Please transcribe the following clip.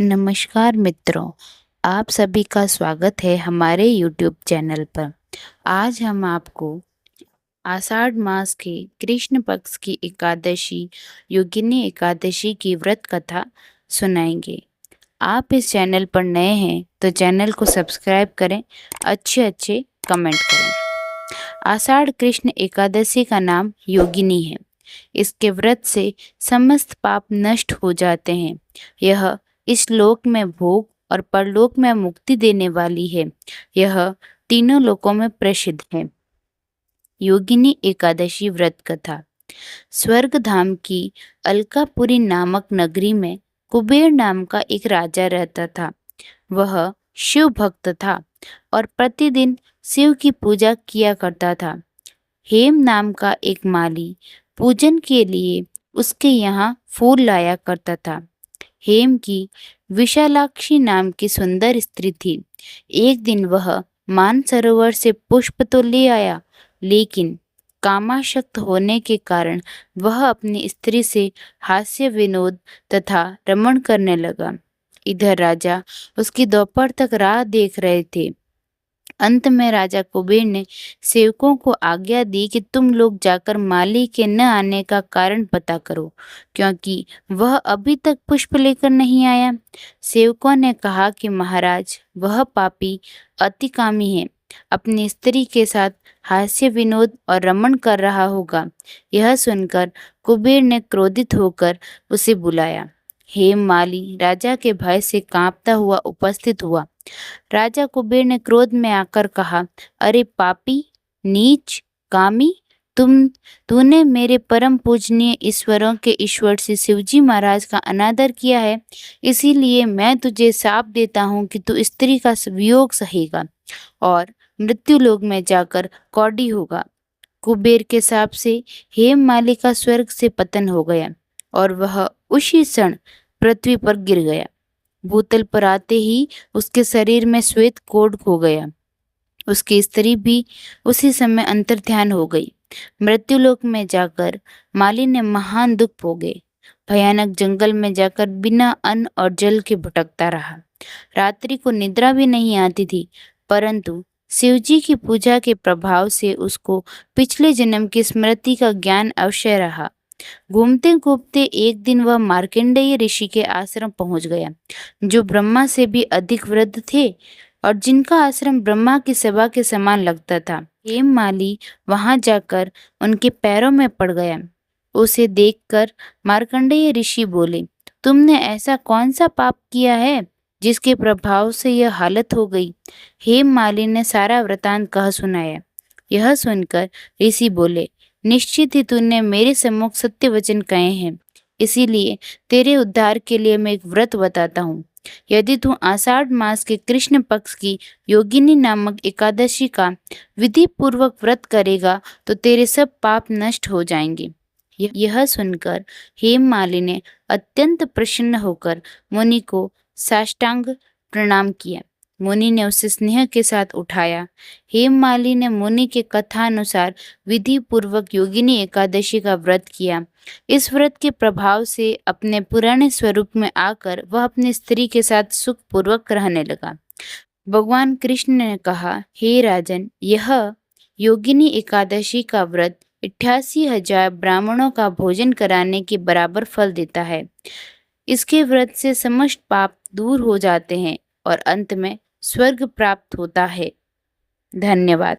नमस्कार मित्रों, आप सभी का स्वागत है हमारे YouTube चैनल पर। आज हम आपको आषाढ़ मास के कृष्ण पक्ष की एकादशी योगिनी एकादशी की व्रत कथा सुनाएंगे। आप इस चैनल पर नए हैं तो चैनल को सब्सक्राइब करें, अच्छे कमेंट करें। आषाढ़ कृष्ण एकादशी का नाम योगिनी है। इसके व्रत से समस्त पाप नष्ट हो जाते हैं। यह इस लोक में भोग और परलोक में मुक्ति देने वाली है। यह तीनों लोकों में प्रसिद्ध है। योगिनी एकादशी व्रत कथा। स्वर्ग धाम की अलकापुरी नामक नगरी में कुबेर नाम का एक राजा रहता था। वह शिव भक्त था और प्रतिदिन शिव की पूजा किया करता था। हेम नाम का एक माली पूजन के लिए उसके यहाँ फूल लाया करता था। हेम की विशालाक्षी नाम की सुंदर स्त्री थी। एक दिन वह मानसरोवर से पुष्प तो ले आया, लेकिन कामासक्त होने के कारण वह अपनी स्त्री से हास्य विनोद तथा रमण करने लगा। इधर राजा उसकी दोपहर तक राह देख रहे थे। अंत में राजा कुबेर ने सेवकों को आज्ञा दी कि तुम लोग जाकर माली के न आने का कारण पता करो, क्योंकि वह अभी तक पुष्प लेकर नहीं आया। सेवकों ने कहा कि महाराज, वह पापी अतिकामी है, अपनी स्त्री के साथ हास्य विनोद और रमण कर रहा होगा। यह सुनकर कुबेर ने क्रोधित होकर उसे बुलाया। हेम माली राजा के भय से कांपता हुआ उपस्थित हुआ। राजा कुबेर ने क्रोध में आकर कहा, अरे पापी, नीच, कामी, तूने मेरे परम पूजनीय ईश्वरों के ईश्वर श्री शिवजी महाराज का अनादर किया है। इसीलिए मैं तुझे शाप देता हूँ कि तू स्त्री का वियोग सहेगा और मृत्यु लोक में जाकर कौड़ी होगा। कुबेर के शाप से हेममाली का स्वर्ग से पतन हो गया और वह उसी क्षण पृथ्वी पर गिर गया। भूतल पर आते ही उसके शरीर में श्वेत कोढ़ हो गया। उसकी स्त्री भी उसी समय अंतर्ध्यान हो गई। मृत्युलोक में जाकर माली ने महान दुख भोगे। भयानक जंगल में जाकर बिना अन्न और जल के भटकता रहा। रात्रि को निद्रा भी नहीं आती थी, परंतु शिवजी की पूजा के प्रभाव से उसको पिछले जन्म की स्मृति का ज्ञान अवश्य रहा। घूमते घूमते एक दिन वह मार्कंडेय ऋषि के आश्रम पहुंच गया, जो ब्रह्मा से भी अधिक वृद्ध थे और जिनका आश्रम ब्रह्मा की सभा के समान लगता था। हेममाली वहां जाकर उनके पैरों में पड़ गया। उसे देखकर मार्कंडेय ऋषि बोले, तुमने ऐसा कौन सा पाप किया है जिसके प्रभाव से यह हालत हो गई? हेममाली ने सारा वृतांत कह सुनाया। यह सुनकर ऋषि बोले, निश्चित ही तूने मेरे सम्मुख सत्य वचन कहे हैं, इसीलिए तेरे उद्धार के लिए मैं एक व्रत बताता हूँ। यदि तू आषाढ़ मास के कृष्ण पक्ष की योगिनी नामक एकादशी का विधि पूर्वक व्रत करेगा तो तेरे सब पाप नष्ट हो जाएंगे। यह सुनकर हेममाली ने अत्यंत प्रसन्न होकर मुनि को साष्टांग प्रणाम किया। मुनि ने उसे स्नेह के साथ उठाया। हेममाली ने मुनि के कथानुसार विधि पूर्वक योगिनी एकादशी का व्रत किया। इस व्रत के प्रभाव से अपने पुराने स्वरूप में आकर वह अपनी स्त्री के साथ सुख पूर्वक रहने लगा। भगवान कृष्ण ने कहा, हे राजन, यह योगिनी एकादशी का व्रत 88,000 ब्राह्मणों का भोजन कराने के बराबर फल देता है। इसके व्रत से समस्त पाप दूर हो जाते हैं और अंत में स्वर्ग प्राप्त होता है। धन्यवाद।